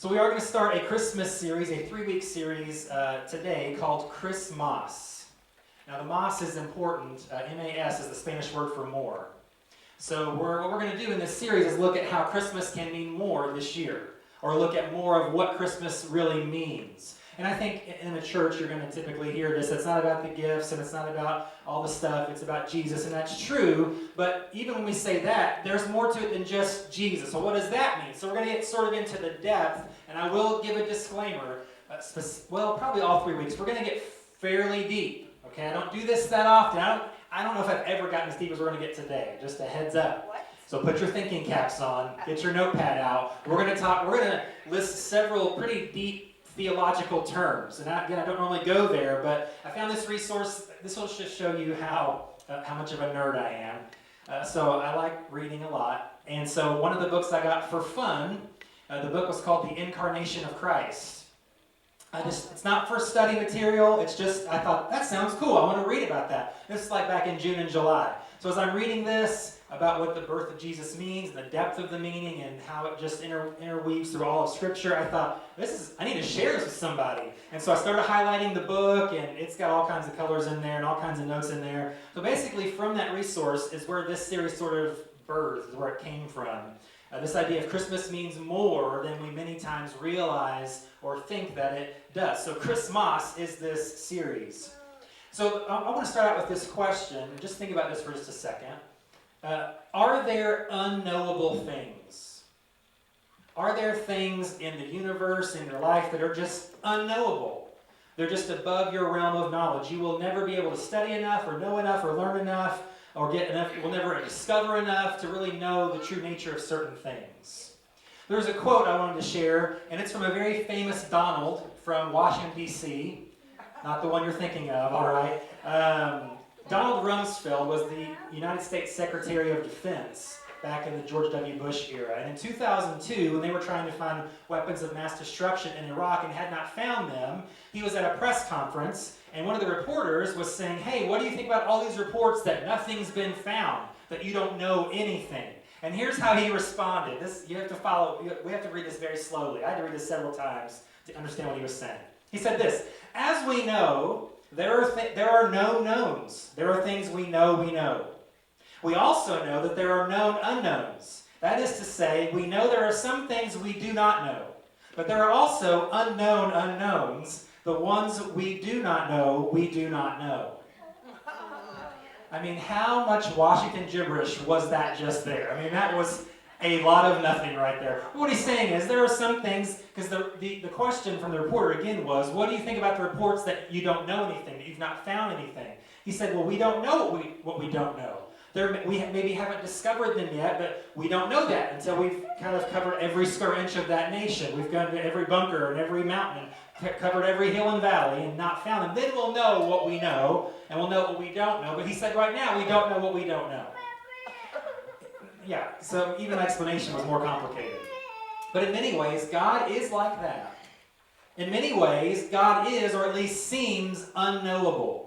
So we are going to start a Christmas series, a 3-week series today called ChristMAS. Now the mas is important. M-A-S is the Spanish word for more. So what we're going to do in this series is look at how Christmas can mean more this year, or look at more of what Christmas really means. And I think in a church you're going to typically hear this. It's not about the gifts and it's not about all the stuff. It's about Jesus, and that's true. But even when we say that, there's more to it than just Jesus. So what does that mean? So we're going to get sort of into the depth, and I will give a disclaimer. Probably all 3 weeks. We're going to get fairly deep. Okay, I don't do this that often. I don't know if I've ever gotten as deep as we're going to get today. Just a heads up. What? So put your thinking caps on. Get your notepad out. We're going to list several pretty deep theological terms. And again, I don't normally go there, but I found this resource. This will just show you how much of a nerd I am. So I like reading a lot. And so one of the books I got for fun, the book was called The Incarnation of Christ. It's not for study material. It's just, I thought, that sounds cool. I want to read about that. This is like back in June and July. So as I'm reading this about what the birth of Jesus means, and the depth of the meaning, and how it just interweaves through all of Scripture, I thought, I need to share this with somebody. And so I started highlighting the book, and it's got all kinds of colors in there and all kinds of notes in there. So basically from that resource is where this series sort of birthed, is where it came from. This idea of Christmas means more than we many times realize or think that it does. So ChristMAS is this series. So I want to start out with this question. Just think about this for just a second. Are there unknowable things? Are there things in the universe, in your life, that are just unknowable? They're just above your realm of knowledge. You will never be able to study enough or know enough or learn enough or get enough. You will never discover enough to really know the true nature of certain things. There's a quote I wanted to share, and it's from a very famous Donald from Washington, D.C., not the one you're thinking of, all right? Donald Rumsfeld was the United States Secretary of Defense back in the George W. Bush era. And in 2002, when they were trying to find weapons of mass destruction in Iraq and had not found them, he was at a press conference, and one of the reporters was saying, hey, what do you think about all these reports that nothing's been found, that you don't know anything? And here's how he responded. We have to read this very slowly. I had to read this several times to understand what he was saying. He said this: as we know, there are known knowns. There are things we know. We also know that there are known unknowns. That is to say, we know there are some things we do not know. But there are also unknown unknowns. The ones we do not know, we do not know. I mean, how much Washington gibberish was that just there? I mean, that was a lot of nothing right there. What he's saying is there are some things, because the question from the reporter again was, what do you think about the reports that you don't know anything, that you've not found anything? He said, well, we don't know what we don't know. We maybe haven't discovered them yet, but we don't know that until we've kind of covered every square inch of that nation. We've gone to every bunker and every mountain, covered every hill and valley, and not found them. Then we'll know what we know, and we'll know what we don't know. But he said right now, we don't know what we don't know. Yeah, so even explanation was more complicated. But in many ways, God is like that. In many ways, God is, or at least seems, unknowable.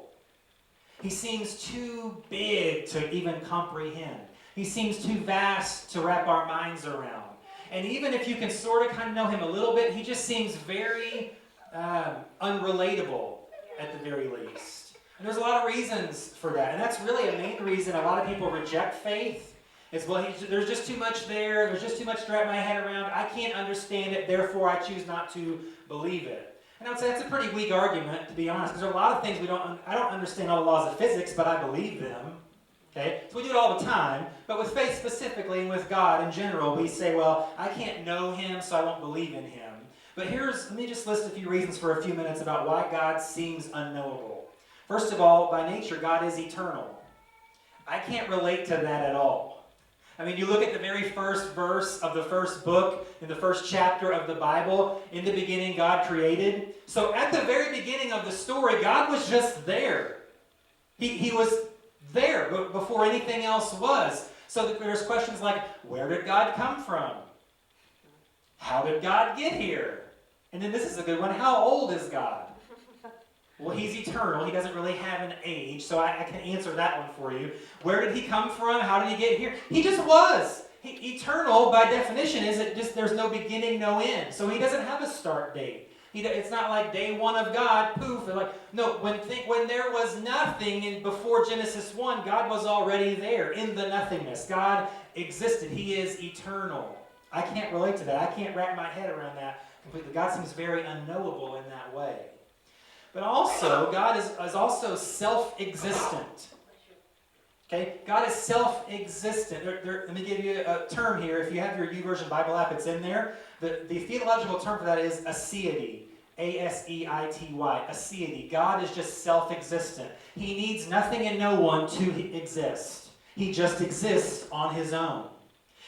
He seems too big to even comprehend. He seems too vast to wrap our minds around. And even if you can sort of kind of know him a little bit, he just seems very unrelatable at the very least. And there's a lot of reasons for that. And that's really a main reason a lot of people reject faith. It's, there's just too much there. There's just too much to wrap my head around. I can't understand it, therefore I choose not to believe it. And I would say that's a pretty weak argument, to be honest, because there are a lot of things I don't understand all the laws of physics, but I believe them. Okay? So we do it all the time. But with faith specifically, and with God in general, we say, well, I can't know him, so I won't believe in him. But let me just list a few reasons for a few minutes about why God seems unknowable. First of all, by nature, God is eternal. I can't relate to that at all. I mean, you look at the very first verse of the first book, in the first chapter of the Bible, in the beginning God created. So at the very beginning of the story, God was just there. He was there before anything else was. So there's questions like, where did God come from? How did God get here? And then this is a good one, how old is God? Well, he's eternal. He doesn't really have an age, so I can answer that one for you. Where did he come from? How did he get here? He just was. Eternal, by definition, is it just there's no beginning, no end. So he doesn't have a start date. It's not like day one of God, poof. No, when there was nothing before Genesis 1, God was already there in the nothingness. God existed. He is eternal. I can't relate to that. I can't wrap my head around that completely. God seems very unknowable in that way. But also, God is also self-existent. Okay, God is self-existent. Let me give you a term here. If you have your YouVersion Bible app, it's in there. The theological term for that is aseity. A-S-E-I-T-Y. Aseity. God is just self-existent. He needs nothing and no one to exist. He just exists on his own.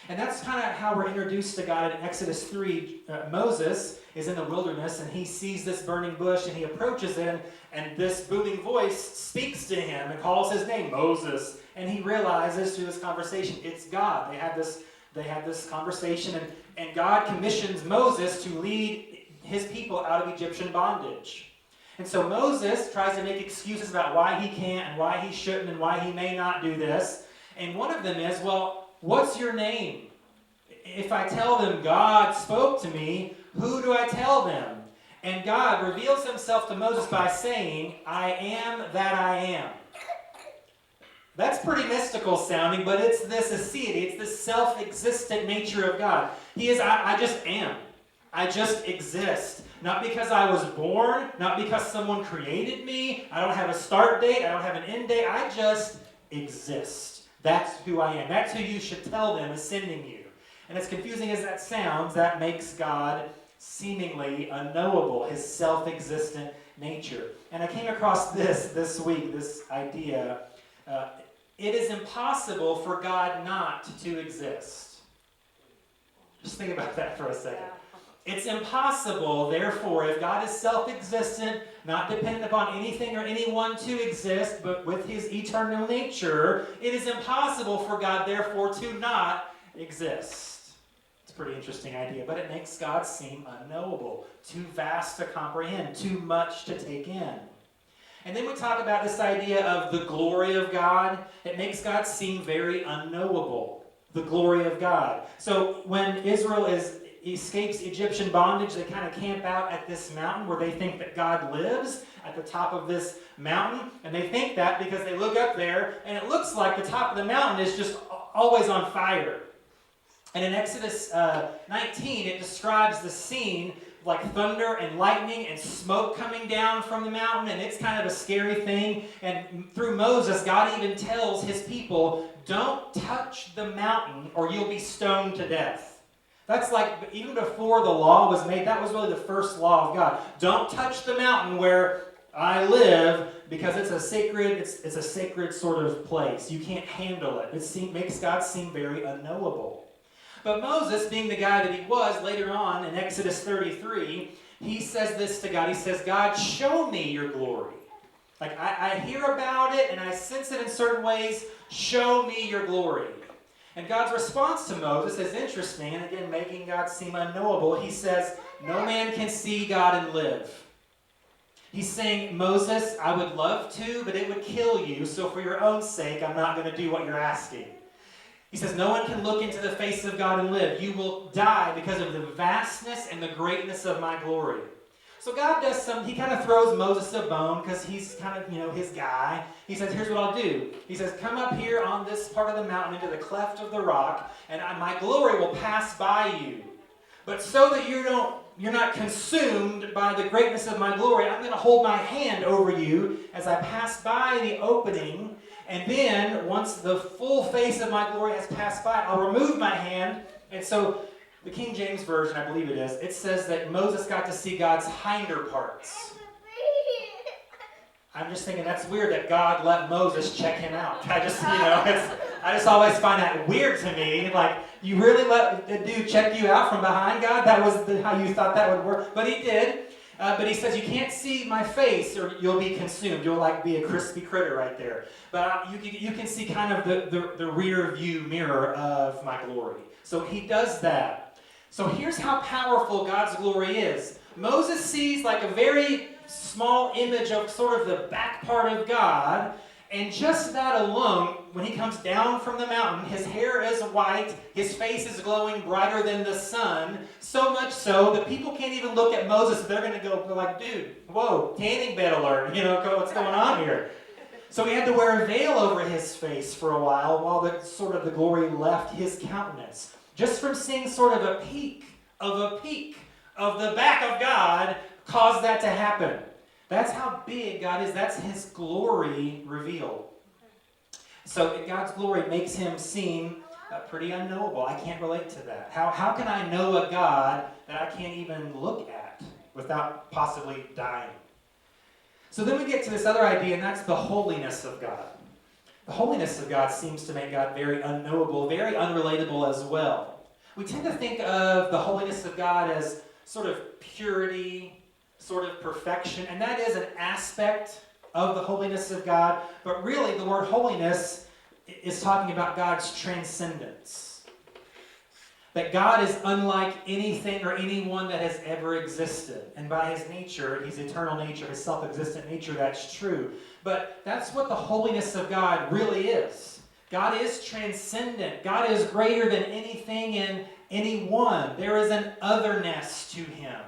And that's kind of how we're introduced to God in Exodus 3. Moses is in the wilderness, and he sees this burning bush, and he approaches it, and this booming voice speaks to him and calls his name, Moses. And he realizes through this conversation, it's God. They have this conversation, and God commissions Moses to lead his people out of Egyptian bondage. And so Moses tries to make excuses about why he can't and why he shouldn't and why he may not do this. And one of them is, well, what's your name? If I tell them God spoke to me, who do I tell them? And God reveals himself to Moses by saying, I am that I am. That's pretty mystical sounding, but it's this aseity, it's this self-existent nature of God. He is, I just am. I just exist. Not because I was born, not because someone created me. I don't have a start date, I don't have an end date. I just exist. That's who I am. That's who you should tell them is sending you. And as confusing as that sounds, that makes God seemingly unknowable, his self-existent nature. And I came across this week, this idea. It is impossible for God not to exist. Just think about that for a second. It's impossible, therefore, if God is self-existent, not dependent upon anything or anyone to exist, but with his eternal nature, it is impossible for God, therefore, to not exist. It's a pretty interesting idea, but it makes God seem unknowable, too vast to comprehend, too much to take in. And then we talk about this idea of the glory of God. It makes God seem very unknowable, the glory of God. So when Israel escapes Egyptian bondage, they kind of camp out at this mountain where they think that God lives at the top of this mountain. And they think that because they look up there and it looks like the top of the mountain is just always on fire. And in Exodus 19, it describes the scene like thunder and lightning and smoke coming down from the mountain, and it's kind of a scary thing. And through Moses, God even tells his people, don't touch the mountain or you'll be stoned to death. That's like, even before the law was made, that was really the first law of God. Don't touch the mountain where I live, because it's a sacred sort of place. You can't handle it. It makes God seem very unknowable. But Moses, being the guy that he was, later on in Exodus 33, he says this to God. He says, God, show me your glory. Like, I hear about it and I sense it in certain ways. Show me your glory. And God's response to Moses is interesting, and again, making God seem unknowable. He says, no man can see God and live. He's saying, Moses, I would love to, but it would kill you, so for your own sake, I'm not going to do what you're asking. He says, no one can look into the face of God and live. You will die because of the vastness and the greatness of my glory. So God does he kind of throws Moses a bone because he's kind of, his guy. He says, here's what I'll do. He says, come up here on this part of the mountain into the cleft of the rock, and my glory will pass by you. But so that you're not consumed by the greatness of my glory, I'm going to hold my hand over you as I pass by the opening. And then, once the full face of my glory has passed by, I'll remove my hand. And so, the King James Version, I believe it says that Moses got to see God's hinder parts. I'm just thinking that's weird that God let Moses check him out. I just always find that weird to me. Like, you really let a dude check you out from behind, God? That was how you thought that would work. But he did. But he says, you can't see my face or you'll be consumed. You'll be a crispy critter right there. But you can see kind of the rear view mirror of my glory. So he does that. So here's how powerful God's glory is. Moses sees like a very small image of sort of the back part of God. And just that alone, when he comes down from the mountain, his hair is white, his face is glowing brighter than the sun, so much so that people can't even look at Moses. They're going to go like, dude, whoa, tanning bed alert, what's going on here? So he had to wear a veil over his face for a while the glory left his countenance. Just from seeing sort of a peek of the back of God caused that to happen. That's how big God is. That's his glory revealed. So God's glory makes him seem pretty unknowable. I can't relate to that. How can I know a God that I can't even look at without possibly dying? So then we get to this other idea, and that's the holiness of God. The holiness of God seems to make God very unknowable, very unrelatable as well. We tend to think of the holiness of God as sort of purity, sort of perfection, and that is an aspect of the holiness of God, but really the word holiness is talking about God's transcendence. That God is unlike anything or anyone that has ever existed, and by his nature, his eternal nature, his self-existent nature, that's true. But that's what the holiness of God really is. God is transcendent. God is greater than anything and anyone. There is an otherness to him.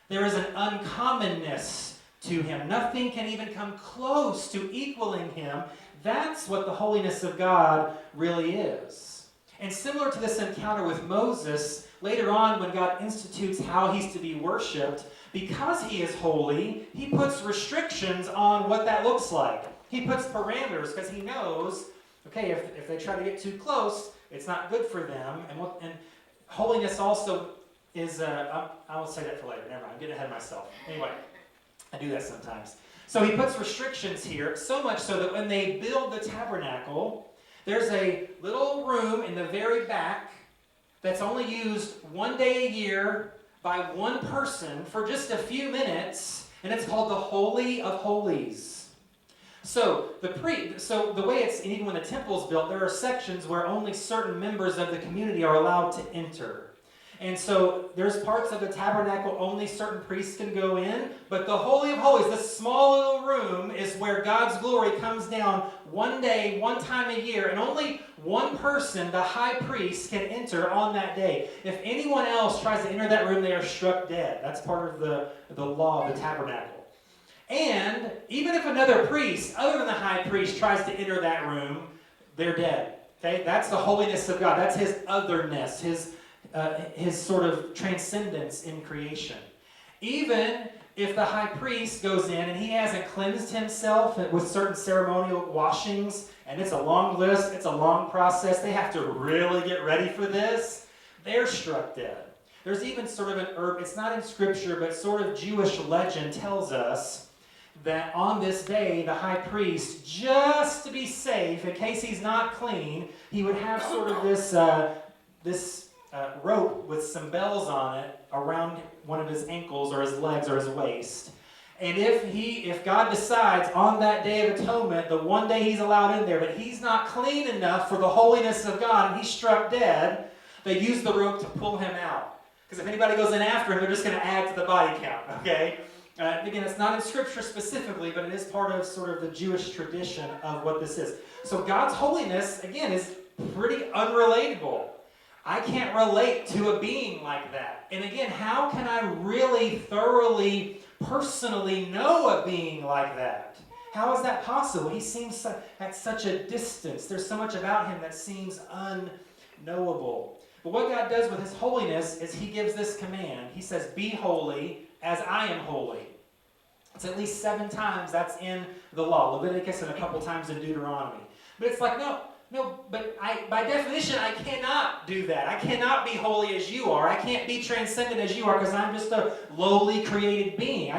There is an uncommonness to him. Nothing can even come close to equaling him. That's what the holiness of God really is. And similar to this encounter with Moses, later on when God institutes how he's to be worshipped, because he is holy, he puts restrictions on what that looks like. He puts parameters because he knows, okay, if they try to get too close, it's not good for them. And holiness also is, I will say that for later. Never mind, I'm getting ahead of myself. Anyway, I do that sometimes. So he puts restrictions here, so much so that when they build the tabernacle, there's a little room in the very back that's only used one day a year by one person for just a few minutes, and it's called the Holy of Holies. So the way it's, and even when the temple's built, there are sections where only certain members of the community are allowed to enter. And so there's parts of the tabernacle only certain priests can go in, but the Holy of Holies, this small little room, is where God's glory comes down one day, one time a year, and only one person, the high priest, can enter on that day. If anyone else tries to enter that room, they are struck dead. That's part of the law of the tabernacle. And even if another priest, other than the high priest, tries to enter that room, they're dead. Okay? That's the holiness of God. That's his otherness, his sort of transcendence in creation. Even if the high priest goes in and he hasn't cleansed himself with certain ceremonial washings, and it's a long list, it's a long process, they have to really get ready for this, they're struck dead. There's even sort of it's not in scripture, but sort of Jewish legend tells us that on this day, the high priest, just to be safe, in case he's not clean, he would have sort of this rope with some bells on it around one of his ankles or his legs or his waist. And if God decides on that Day of Atonement, the one day he's allowed in there, that he's not clean enough for the holiness of God and he's struck dead, they use the rope to pull him out. Because if anybody goes in after him, they're just going to add to the body count, okay? Again, it's not in Scripture specifically, but it is part of sort of the Jewish tradition of what this is. So God's holiness, again, is pretty unrelatable. I can't relate to a being like that. And again, how can I really thoroughly, personally know a being like that? How is that possible? He seems at such a distance. There's so much about him that seems unknowable. But what God does with his holiness is he gives this command. He says, be holy as I am holy. It's at least 7 times that's in the law. Leviticus and a couple times in Deuteronomy. But it's like, no, but by definition, I cannot do that. I cannot be holy as you are. I can't be transcendent as you are because I'm just a lowly created being.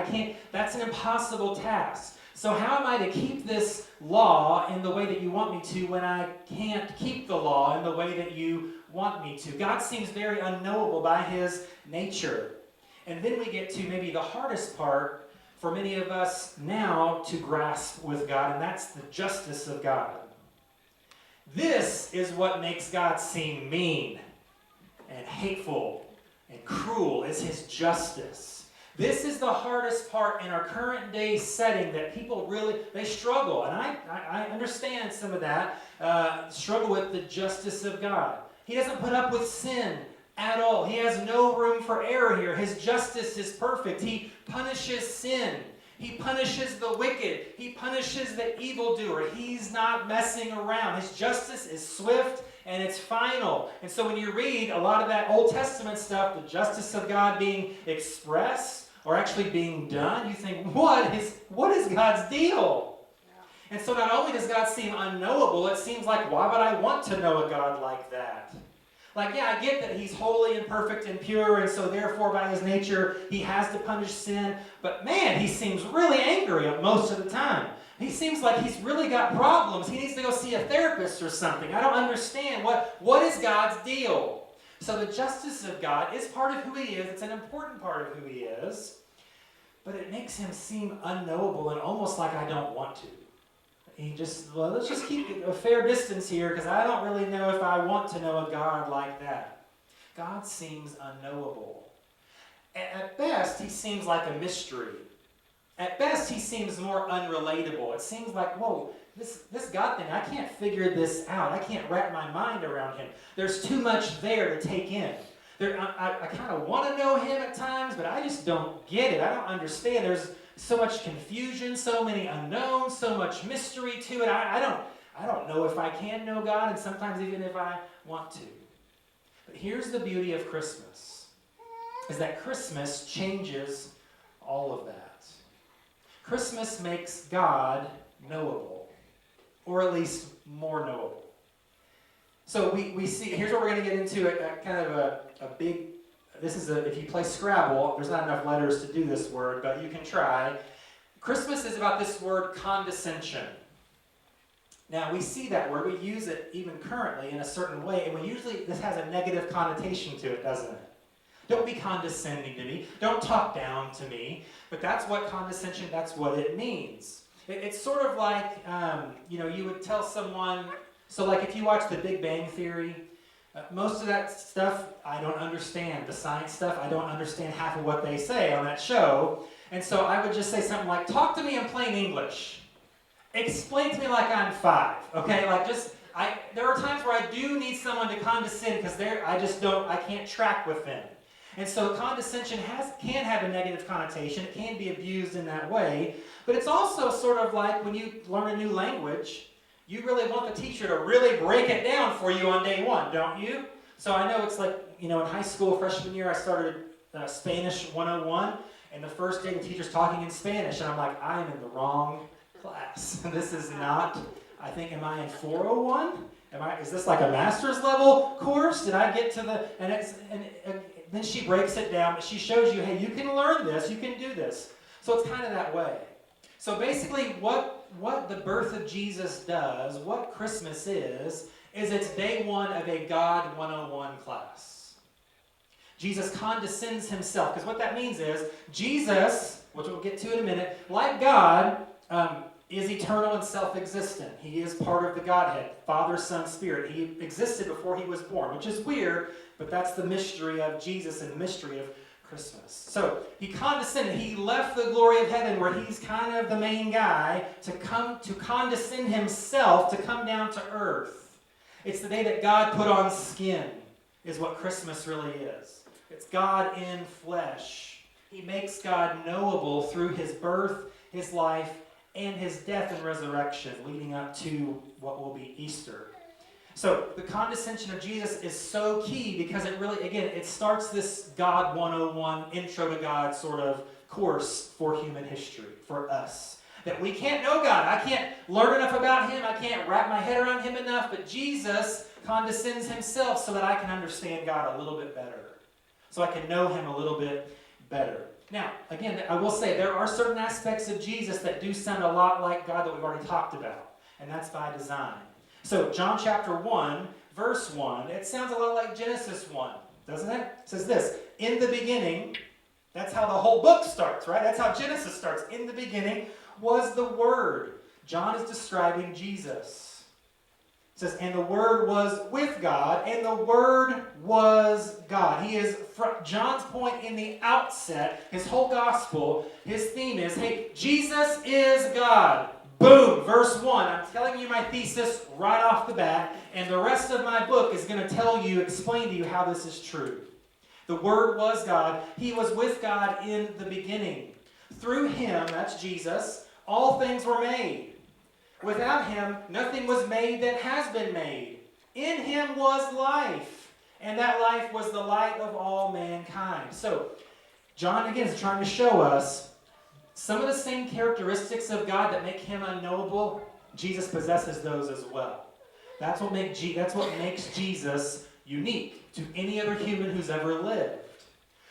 That's an impossible task. So how am I to keep this law in the way that you want me to when I can't keep the law in the way that you want me to? God seems very unknowable by his nature. And then we get to maybe the hardest part for many of us now to grasp with God, and that's the justice of God. This is what makes God seem mean and hateful and cruel, is his justice. This is the hardest part in our current day setting that people really, they struggle. And I understand some of that, struggle with the justice of God. He doesn't put up with sin at all. He has no room for error here. His justice is perfect. He punishes sin. He punishes the wicked. He punishes the evildoer. He's not messing around. His justice is swift and it's final. And so when you read a lot of that Old Testament stuff, the justice of God being expressed or actually being done, you think, what is God's deal? Yeah. And so not only does God seem unknowable, it seems like, why would I want to know a God like that? Like, yeah, I get that he's holy and perfect and pure, and so therefore by his nature he has to punish sin. But man, he seems really angry most of the time. He seems like he's really got problems. He needs to go see a therapist or something. I don't understand. What is God's deal? So the justice of God is part of who he is. It's an important part of who he is. But it makes him seem unknowable and almost like I don't want to. Let's just keep a fair distance here because I don't really know if I want to know a God like that. God seems unknowable. At best, he seems like a mystery. At best, he seems more unrelatable. It seems like, whoa, this God thing, I can't figure this out. I can't wrap my mind around him. There's too much there to take in. I kind of want to know him at times, but I just don't get it. I don't understand. There's so much confusion, so many unknowns, so much mystery to it. I don't know if I can know God, and sometimes even if I want to. But here's the beauty of Christmas, is that Christmas changes all of that. Christmas makes God knowable, or at least more knowable. So we see, here's what we're going to get into, a big, if you play Scrabble, there's not enough letters to do this word, but you can try. Christmas is about this word condescension. Now, we see that word, we use it even currently in a certain way, and this has a negative connotation to it, doesn't it? Don't be condescending to me. Don't talk down to me. But that's what condescension, that's what it means. It's sort of like, you would tell someone, so like if you watch The Big Bang Theory, most of that stuff I don't understand. The science stuff, I don't understand half of what they say on that show. And so I would just say something like, talk to me in plain English. Explain to me like I'm 5, okay? There are times where I do need someone to condescend because I can't track with them. And so condescension can have a negative connotation. It can be abused in that way. But it's also sort of like when you learn a new language, you really want the teacher to really break it down for you on day one, don't you? So I know it's like, in high school, freshman year, I started Spanish 101. And the first day the teacher's talking in Spanish. And I'm like, I am in the wrong class. This is not, I think, am I in 401? Is this like a master's level course? Did I get to the, then she breaks it down, but she shows you, hey, you can learn this, you can do this. So it's kind of that way. So basically what the birth of Jesus does, what Christmas is it's day one of a God 101 class. Jesus condescends himself, because what that means is Jesus, which we'll get to in a minute, like God, is eternal and self-existent. He is part of the Godhead, Father, Son, Spirit. He existed before he was born, which is weird, but that's the mystery of Jesus and the mystery of Christmas. So he condescended. He left the glory of heaven where he's kind of the main guy to come to condescend himself, to come down to earth. It's the day that God put on skin is what Christmas really is. It's God in flesh. He makes God knowable through his birth, his life, and his death and resurrection, leading up to what will be Easter. So the condescension of Jesus is so key because it really, again, it starts this God 101 intro to God sort of course for human history, for us. That we can't know God. I can't learn enough about him. I can't wrap my head around him enough. But Jesus condescends himself so that I can understand God a little bit better. So I can know him a little bit better. Now, again, I will say there are certain aspects of Jesus that do sound a lot like God that we've already talked about. And that's by design. So John chapter 1, verse 1, it sounds a lot like Genesis 1, doesn't it? It says this, in the beginning, that's how the whole book starts, right? That's how Genesis starts. In the beginning was the Word. John is describing Jesus. It says, and the Word was with God, and the Word was God. He is, from John's point in the outset, his whole gospel, his theme is, hey, Jesus is God. Boom, verse 1. I'm telling you my thesis right off the bat, and the rest of my book is going to tell you, explain to you how this is true. The Word was God. He was with God in the beginning. Through him, that's Jesus, all things were made. Without him, nothing was made that has been made. In him was life, and that life was the light of all mankind. So, John, again, is trying to show us some of the same characteristics of God that make him unknowable. Jesus possesses those as well. That's what makes Jesus unique to any other human who's ever lived.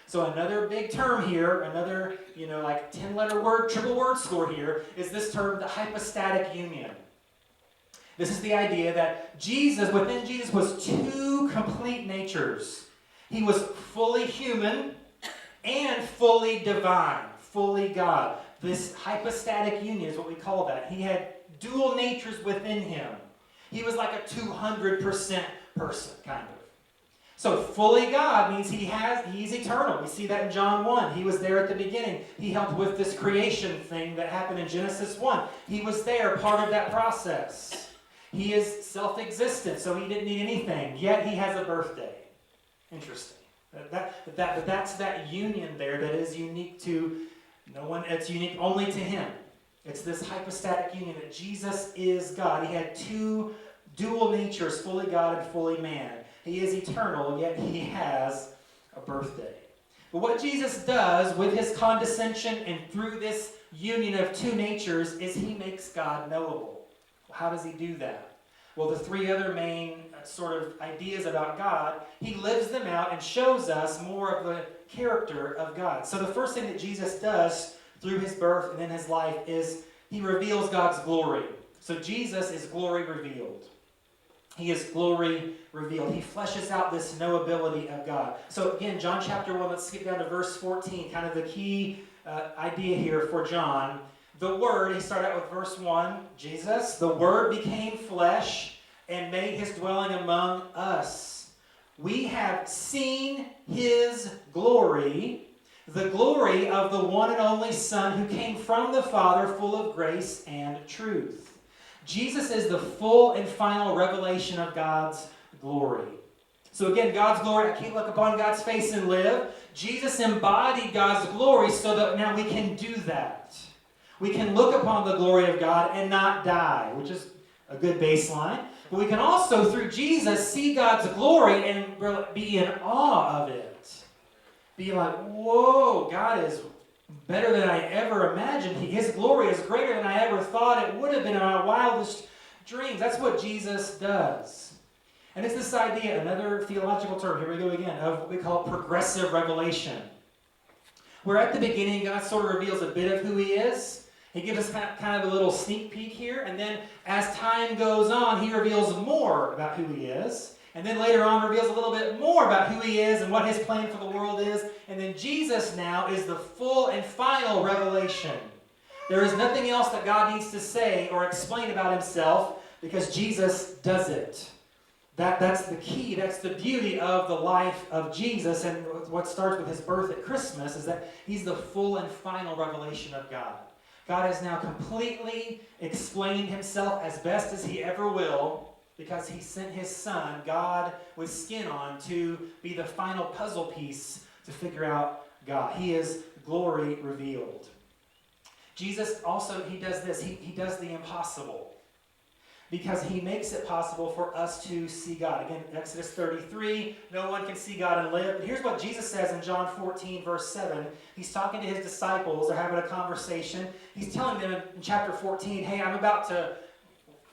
So another big term here, another, 10-letter word, triple word score here, is this term, the hypostatic union. This is the idea that within Jesus was two complete natures. He was fully human and fully divine, fully God. This hypostatic union is what we call that. He had dual natures within him. He was like a 200% person, kind of. So fully God means he's eternal. We see that in John 1. He was there at the beginning. He helped with this creation thing that happened in Genesis 1. He was there, part of that process. He is self-existent, so he didn't need anything. Yet he has a birthday. Interesting. But that's that union there that is unique to no one. It's unique only to him. It's this hypostatic union that Jesus is God. He had two dual natures, fully God and fully man. He is eternal, yet he has a birthday. But what Jesus does with his condescension and through this union of two natures is he makes God knowable. How does he do that? Well, the three other main sort of ideas about God, he lives them out and shows us more of the character of God. So the first thing that Jesus does through his birth and in his life is he reveals God's glory. So Jesus is glory revealed. He is glory revealed. He fleshes out this knowability of God. So again, John chapter 1, let's skip down to verse 14, kind of the key idea here for John. The Word, he started out with verse 1, Jesus, the Word became flesh and made his dwelling among us. We have seen his glory, the glory of the one and only Son who came from the Father, full of grace and truth. Jesus is the full and final revelation of God's glory. So again, God's glory, I can't look upon God's face and live. Jesus embodied God's glory so that now we can do that. We can look upon the glory of God and not die, which is a good baseline. But we can also, through Jesus, see God's glory and be in awe of it. Be like, whoa, God is better than I ever imagined. His glory is greater than I ever thought it would have been in my wildest dreams. That's what Jesus does. And it's this idea, another theological term, here we go again, of what we call progressive revelation. Where at the beginning, God sort of reveals a bit of who he is. He gives us kind of a little sneak peek here. And then as time goes on, he reveals more about who he is. And then later on reveals a little bit more about who he is and what his plan for the world is. And then Jesus now is the full and final revelation. There is nothing else that God needs to say or explain about himself because Jesus does it. That's the key. That's the beauty of the life of Jesus. And what starts with his birth at Christmas is that he's the full and final revelation of God. God has now completely explained himself as best as he ever will, because he sent his Son, God with skin on, to be the final puzzle piece to figure out God. He is glory revealed. Jesus also, he does this. He does the impossible. Because he makes it possible for us to see God. Again, Exodus 33, no one can see God and live. But here's what Jesus says in John 14, verse 7. He's talking to his disciples. They're having a conversation. He's telling them in chapter 14, hey,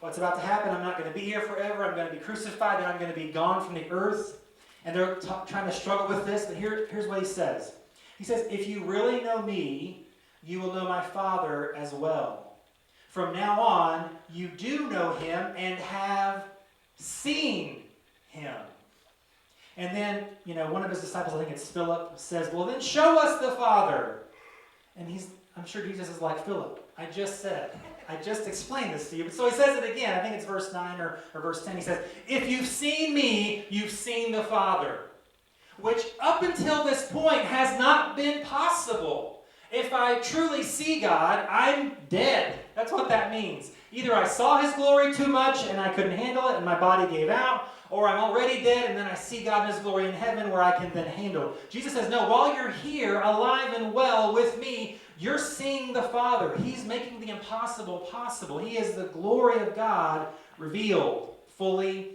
what's about to happen, I'm not going to be here forever. I'm going to be crucified, and I'm going to be gone from the earth. And they're trying to struggle with this, but here's what he says. He says, if you really know me, you will know my Father as well. From now on, you do know him and have seen him. And then, one of his disciples, I think it's Philip, says, well, then show us the Father. And I'm sure Jesus is like, Philip, I just explained this to you. But so he says it again. I think it's verse 9 or verse 10. He says, if you've seen me, you've seen the Father. Which up until this point has not been possible. If I truly see God, I'm dead. That's what that means. Either I saw his glory too much and I couldn't handle it and my body gave out, or I'm already dead and then I see God in his glory in heaven where I can then handle it. Jesus says, no, while you're here, alive and well with me, you're seeing the Father. He's making the impossible possible. He is the glory of God revealed fully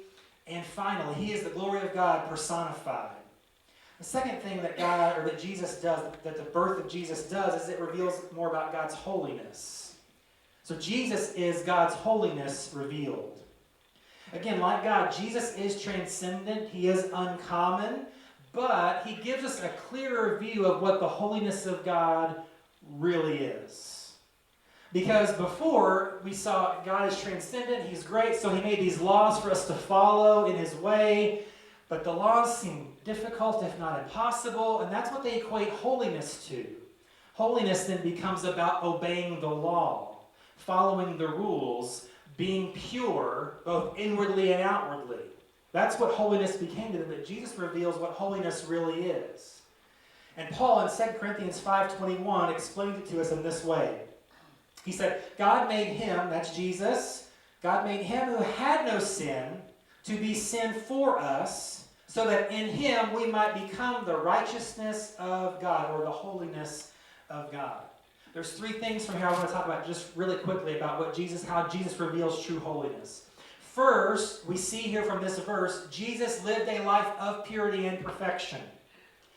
and finally. He is the glory of God personified. The second thing that God, or that Jesus does, that the birth of Jesus does, is it reveals more about God's holiness. So Jesus is God's holiness revealed. Again, like God, Jesus is transcendent. He is uncommon. But he gives us a clearer view of what the holiness of God really is. Because before, we saw God is transcendent. He's great. So he made these laws for us to follow in his way. But the laws seem difficult, if not impossible, and that's what they equate holiness to. Holiness then becomes about obeying the law, following the rules, being pure, both inwardly and outwardly. That's what holiness became to them, but Jesus reveals what holiness really is. And Paul in 2 Corinthians 5:21 explains it to us in this way. He said, God made him, that's Jesus, God made him who had no sin to be sin for us, so that in him we might become the righteousness of God, or the holiness of God. There's three things from here I want to talk about just really quickly about how Jesus reveals true holiness. First, we see here from this verse, Jesus lived a life of purity and perfection.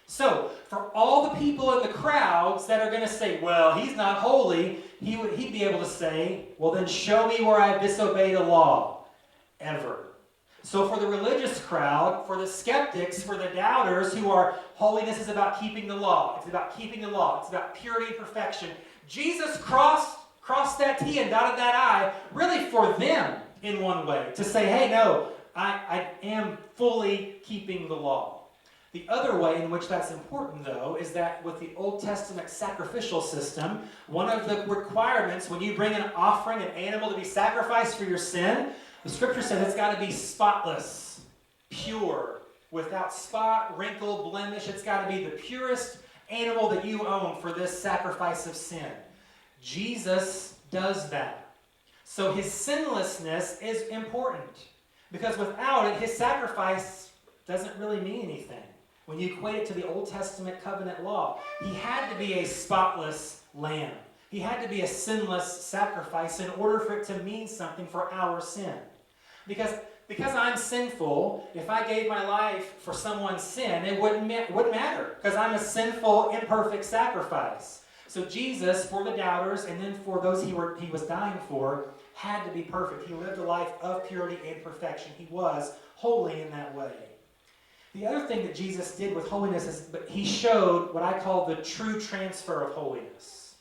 So, for all the people in the crowds that are going to say, well, he's not holy, he'd be able to say, well, then show me where I've disobeyed a law, ever. So for the religious crowd, for the skeptics, for the doubters who are, holiness is about keeping the law. It's about keeping the law. It's about purity and perfection. Jesus crossed that T and dotted that I, really for them in one way. To say, hey, no, I am fully keeping the law. The other way in which that's important, though, is that with the Old Testament sacrificial system, one of the requirements when you bring an offering, an animal to be sacrificed for your sin, the scripture says it's got to be spotless, pure, without spot, wrinkle, blemish. It's got to be the purest animal that you own for this sacrifice of sin. Jesus does that. So his sinlessness is important, because without it, his sacrifice doesn't really mean anything. When you equate it to the Old Testament covenant law, he had to be a spotless lamb. He had to be a sinless sacrifice in order for it to mean something for our sin. Because I'm sinful, if I gave my life for someone's sin, it wouldn't matter. Because I'm a sinful, imperfect sacrifice. So Jesus, for the doubters, and then for those he was dying for, had to be perfect. He lived a life of purity and perfection. He was holy in that way. The other thing that Jesus did with holiness is he showed what I call the true transfer of holiness.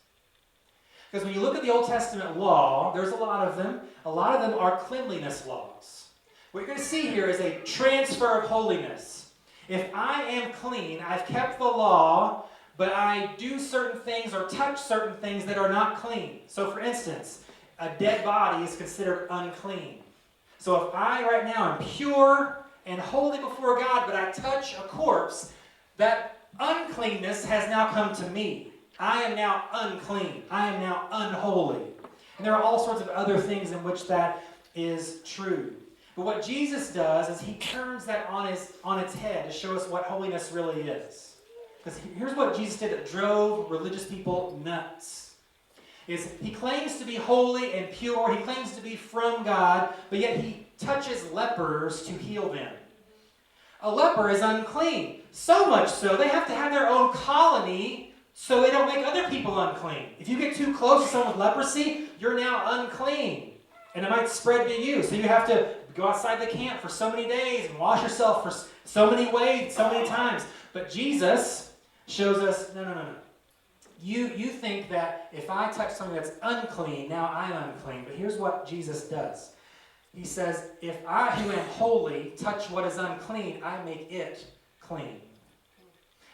Because when you look at the Old Testament law, there's a lot of them. A lot of them are cleanliness laws. What you're going to see here is a transfer of holiness. If I am clean, I've kept the law, but I do certain things or touch certain things that are not clean. So for instance, a dead body is considered unclean. So if I right now am pure and holy before God, but I touch a corpse, that uncleanness has now come to me. I am now unclean. I am now unholy. And there are all sorts of other things in which that is true. But what Jesus does is he turns that on its head to show us what holiness really is. Because here's what Jesus did that drove religious people nuts. Is he claims to be holy and pure. He claims to be from God, but yet he touches lepers to heal them. A leper is unclean. So much so, they have to have their own colony so they don't make other people unclean. If you get too close to someone with leprosy, you're now unclean. And it might spread to you. So you have to go outside the camp for so many days and wash yourself for so many ways, so many times. But Jesus shows us, no. You think that if I touch something that's unclean, now I'm unclean. But here's what Jesus does. He says, if I, who am holy, touch what is unclean, I make it clean.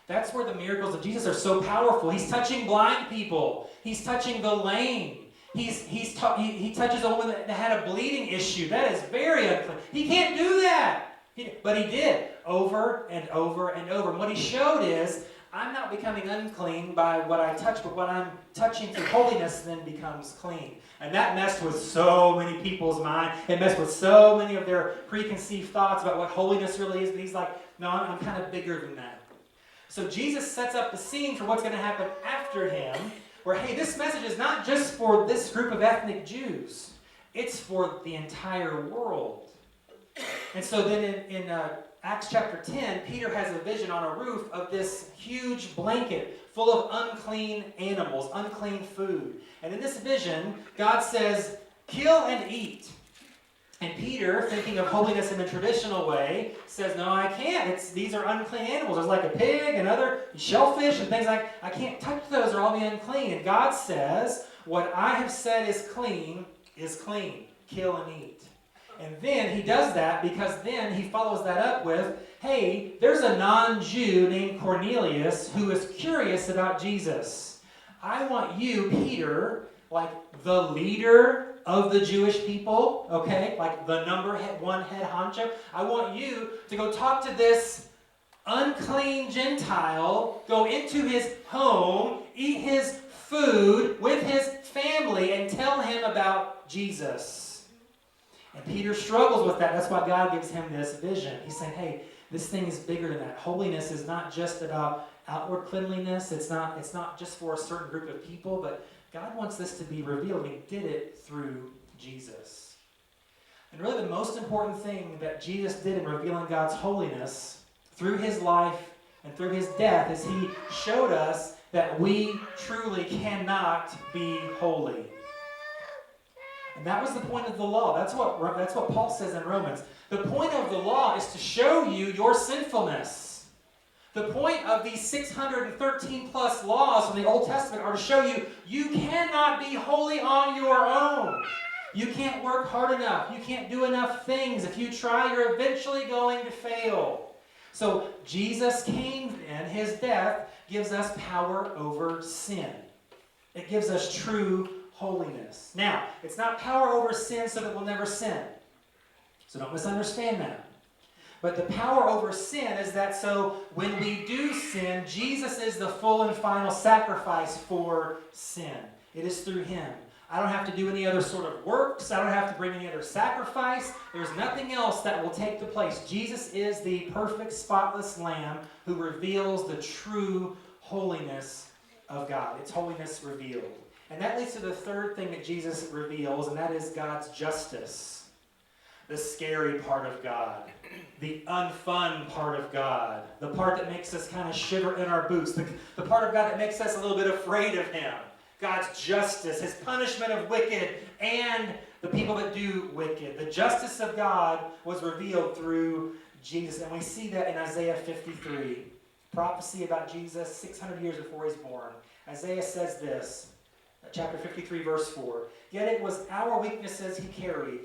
That's where the miracles of Jesus are so powerful. He's touching blind people. He's touching the lame. He touches a woman that had a bleeding issue. That is very unclean. He can't do that. But he did over and over and over. And what he showed is, I'm not becoming unclean by what I touch, but what I'm touching through holiness then becomes clean. And that messed with so many people's mind. It messed with so many of their preconceived thoughts about what holiness really is. But he's like, no, I'm kind of bigger than that. So Jesus sets up the scene for what's going to happen after him, where, hey, this message is not just for this group of ethnic Jews. It's for the entire world. And so then in Acts chapter 10, Peter has a vision on a roof of this huge blanket full of unclean animals, unclean food. And in this vision, God says, kill and eat. And Peter, thinking of holiness in the traditional way, says, no, I can't. These are unclean animals. There's like a pig and other shellfish and things like I can't touch those or I'll be unclean. And God says, what I have said is clean. Kill and eat. And then he does that because then he follows that up with, hey, there's a non-Jew named Cornelius who is curious about Jesus. I want you, Peter, like the leader of the Jewish people, okay, like the one head honcho, I want you to go talk to this unclean Gentile, go into his home, eat his food with his family, and tell him about Jesus. And Peter struggles with that. That's why God gives him this vision. He's saying, hey, this thing is bigger than that. Holiness is not just about outward cleanliness. It's not just for a certain group of people, but God wants this to be revealed. He did it through Jesus. And really the most important thing that Jesus did in revealing God's holiness through his life and through his death is he showed us that we truly cannot be holy. And that was the point of the law. That's what Paul says in Romans. The point of the law is to show you your sinfulness. The point of these 613 plus laws from the Old Testament are to show you you cannot be holy on your own. You can't work hard enough. You can't do enough things. If you try, you're eventually going to fail. So Jesus came and his death gives us power over sin. It gives us true holiness. Now, it's not power over sin so that we'll never sin. So don't misunderstand that. But the power over sin is that so when we do sin, Jesus is the full and final sacrifice for sin. It is through him. I don't have to do any other sort of works. I don't have to bring any other sacrifice. There's nothing else that will take the place. Jesus is the perfect, spotless Lamb who reveals the true holiness of God. It's holiness revealed. And that leads to the third thing that Jesus reveals, and that is God's justice. The scary part of God. The unfun part of God. The part that makes us kind of shiver in our boots. The part of God that makes us a little bit afraid of him. God's justice, his punishment of wicked and the people that do wicked. The justice of God was revealed through Jesus. And we see that in Isaiah 53. Prophecy about Jesus 600 years before he's born. Isaiah says this. Chapter 53, verse 4. Yet it was our weaknesses he carried.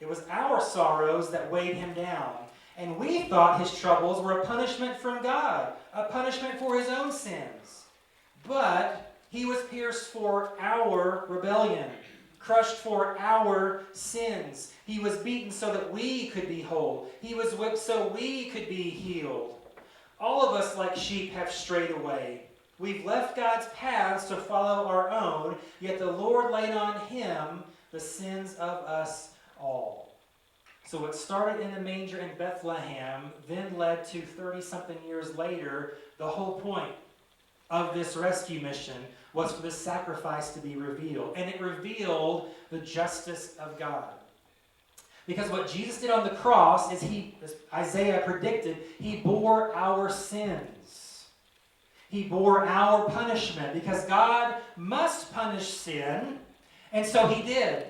It was our sorrows that weighed him down. And we thought his troubles were a punishment from God, a punishment for his own sins. But he was pierced for our rebellion, crushed for our sins. He was beaten so that we could be whole. He was whipped so we could be healed. All of us like sheep have strayed away. We've left God's paths to follow our own, yet the Lord laid on him the sins of us all. So what started in a manger in Bethlehem then led to 30-something years later, the whole point of this rescue mission was for this sacrifice to be revealed. And it revealed the justice of God. Because what Jesus did on the cross is as Isaiah predicted, he bore our sins. He bore our punishment because God must punish sin, and so he did.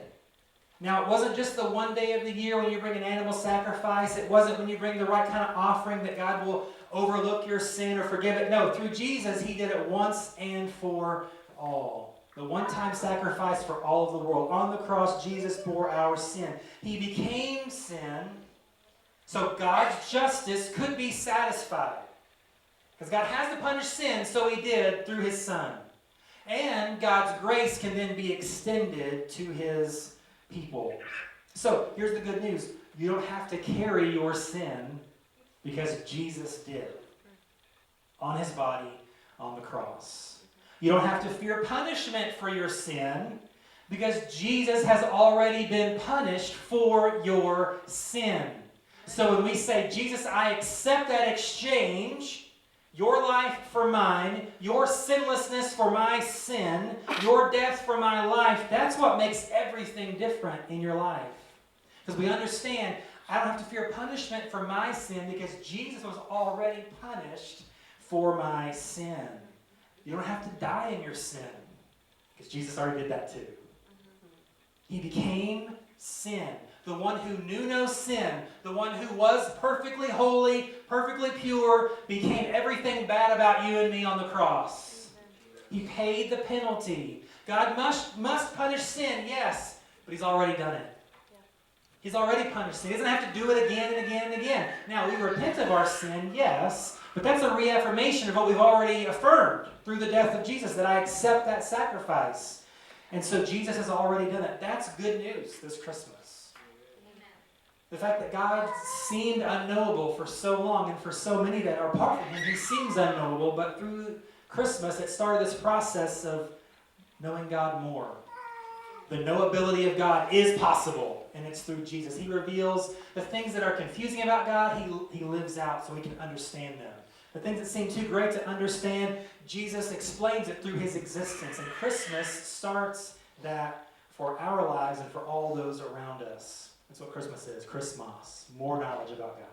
Now, it wasn't just the one day of the year when you bring an animal sacrifice. It wasn't when you bring the right kind of offering that God will overlook your sin or forgive it. No, through Jesus, he did it once and for all. The one-time sacrifice for all of the world. On the cross, Jesus bore our sin. He became sin so God's justice could be satisfied. Because God has to punish sin, so he did through his Son. And God's grace can then be extended to his people. So, here's the good news. You don't have to carry your sin because Jesus did on his body on the cross. You don't have to fear punishment for your sin because Jesus has already been punished for your sin. So when we say, Jesus, I accept that exchange, your life for mine, your sinlessness for my sin, your death for my life, that's what makes everything different in your life. Because we understand, I don't have to fear punishment for my sin because Jesus was already punished for my sin. You don't have to die in your sin because Jesus already did that too. He became sin. The one who knew no sin, the one who was perfectly holy, perfectly pure, became everything bad about you and me on the cross. He paid the penalty. God must punish sin, yes, but he's already done it. He's already punished sin. He doesn't have to do it again and again and again. Now, we repent of our sin, yes, but that's a reaffirmation of what we've already affirmed through the death of Jesus, that I accept that sacrifice. And so Jesus has already done it. That's good news this Christmas. Amen. The fact that God seemed unknowable for so long, and for so many that are apart from him, he seems unknowable, but through Christmas it started this process of knowing God more. The knowability of God is possible, and it's through Jesus. He reveals the things that are confusing about God, he lives out so we can understand them. The things that seem too great to understand, Jesus explains it through his existence. And Christmas starts that for our lives and for all those around us. That's what Christmas is, ChristMAS, more knowledge about God.